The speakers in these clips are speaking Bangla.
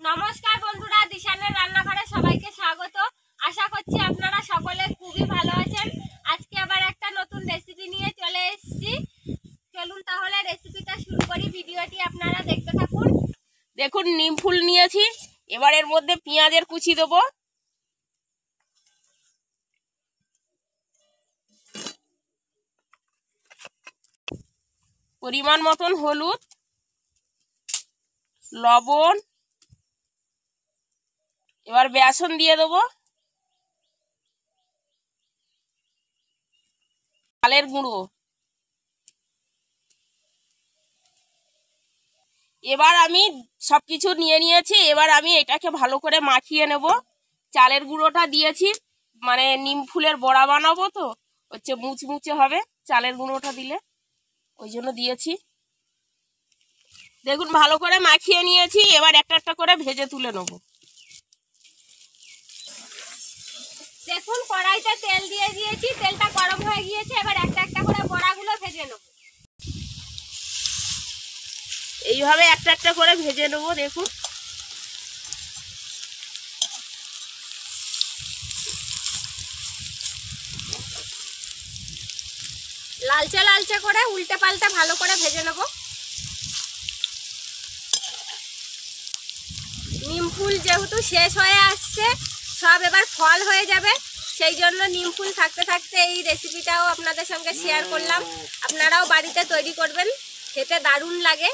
নমস্কার বন্ধুরা, দিশানের রান্নাঘরে সবাইকে স্বাগত। আশা করছি আপনারা সকলে খুবই ভালো আছেন। আজকে আবার একটা নতুন রেসিপি নিয়ে চলে এসেছি। চলুন তাহলে রেসিপিটা শুরু করি। ভিডিওটি আপনারা দেখতে থাকুন। দেখুন, নিম ফুল নিয়েছি। এবার এর মধ্যে পেঁয়াজের কুচি দেবো, পরিমাণ মতন হলুদ, লবণ, এবার বেসন দিয়ে দেবো, চালের গুঁড়ো। এবার আমি সবকিছু নিয়ে নিয়েছি। এবার আমি এটাকে ভালো করে মাখিয়ে নেব। চালের গুঁড়োটা দিয়েছি, মানে নিম ফুলের বড়া বানাবো তো, হচ্ছে মুচমুচে হবে চালের গুঁড়োটা দিলে, ওই জন্য দিয়েছি। দেখুন, ভালো করে মাখিয়ে নিয়েছি। এবার একটা একটা করে ভেজে তুলে নেব। দেখুন, কড়াইতে তেল দিয়ে দিয়েছি, তেলটা গরম হয়ে গিয়েছে। এবার একটা একটা করে বড়াগুলো ভেজে নেব। এইভাবে একটা একটা করে ভেজে নেব। দেখুন, লালচে লালচে করে উল্টে পাল্টে ভালো করে ভেজে নেব। নিম ফুল যেহেতু শেষ হয়ে আসছে, সব এবার ফল হয়ে যাবে, সেই জন্য নিম ফুল থাকতে থাকতে এই রেসিপিটাও আপনাদের সঙ্গে শেয়ার করলাম। আপনারাও বাড়িতে তৈরি করবেন, খেতে দারুণ লাগে।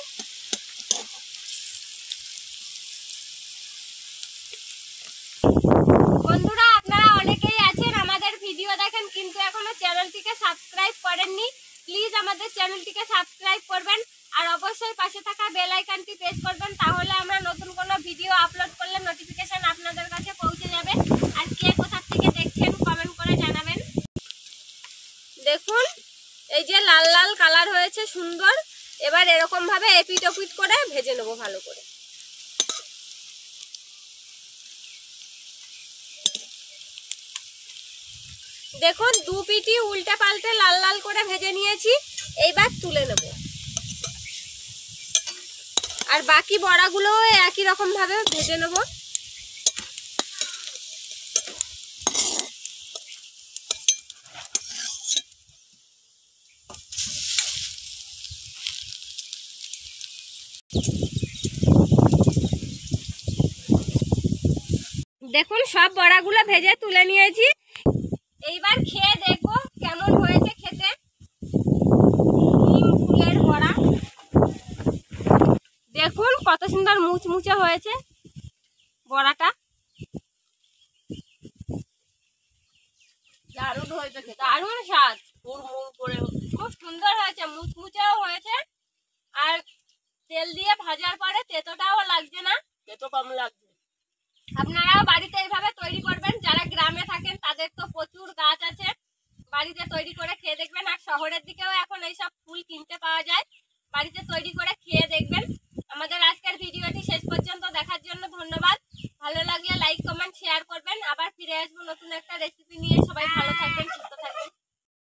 বন্ধুরা, আপনারা অনেকেই আছেন আমাদের ভিডিও দেখেন কিন্তু এখনো চ্যানেলটিকে সাবস্ক্রাইব করেননি। প্লিজ আমাদের চ্যানেলটিকে সাবস্ক্রাইব করবেন আর অবশ্যই পাশে থাকা বেল আইকনটি প্রেস করবেন, তাহলে আমরা নতুন কোনো ভিডিও আপলোড করলে নোটিফিকেশন আপনাদের কাছে পৌঁছে যাবে। আর কে কোথা থেকে দেখছেন কমেন্ট করে জানাবেন। দেখুন, এই যে লাল লাল কালার হয়েছে সুন্দর। এবার এরকম ভাবে এপিট ওপিট করে ভেজে নেবো ভালো করে। দেখুন, দু পিটি উল্টে পাল্টে লাল লাল করে ভেজে নিয়েছি। এইবার তুলে নেব। আর বাকি বড়াগুলো একই রকম ভাবে ভেজে নেব। দেখুন, সব বড়াগুলো ভেজে তুলে নিয়েছি। এইবার খেয়ে দেখবো কেমন হয়েছে খেতে নিম ফুলের বড়া। দেখুন কত সুন্দর মুচমুচে হয়েছে বড়াটা। দারুণ হয়েছে খেতে, দারুণ স্বাদ, মুড়মুড় করে, খুব সুন্দর হয়েছে, মুচমুচেও হয়েছে। আর তেল দিয়ে ভাজার পরে তেতোটাও লাগছে না, তেতো কম লাগছে। আপনারাও বাড়িতে এইভাবে তৈরি করবেন। যারা গ্রামে থাকেন তাদের তো প্রচুর গাছ আছে, বাড়িতে তৈরি করে খেয়ে দেখবেন। আর শহরের দিকেও এখন এইসব ফুল কিনতে পাওয়া যায়, বাড়িতে তৈরি করে খেয়ে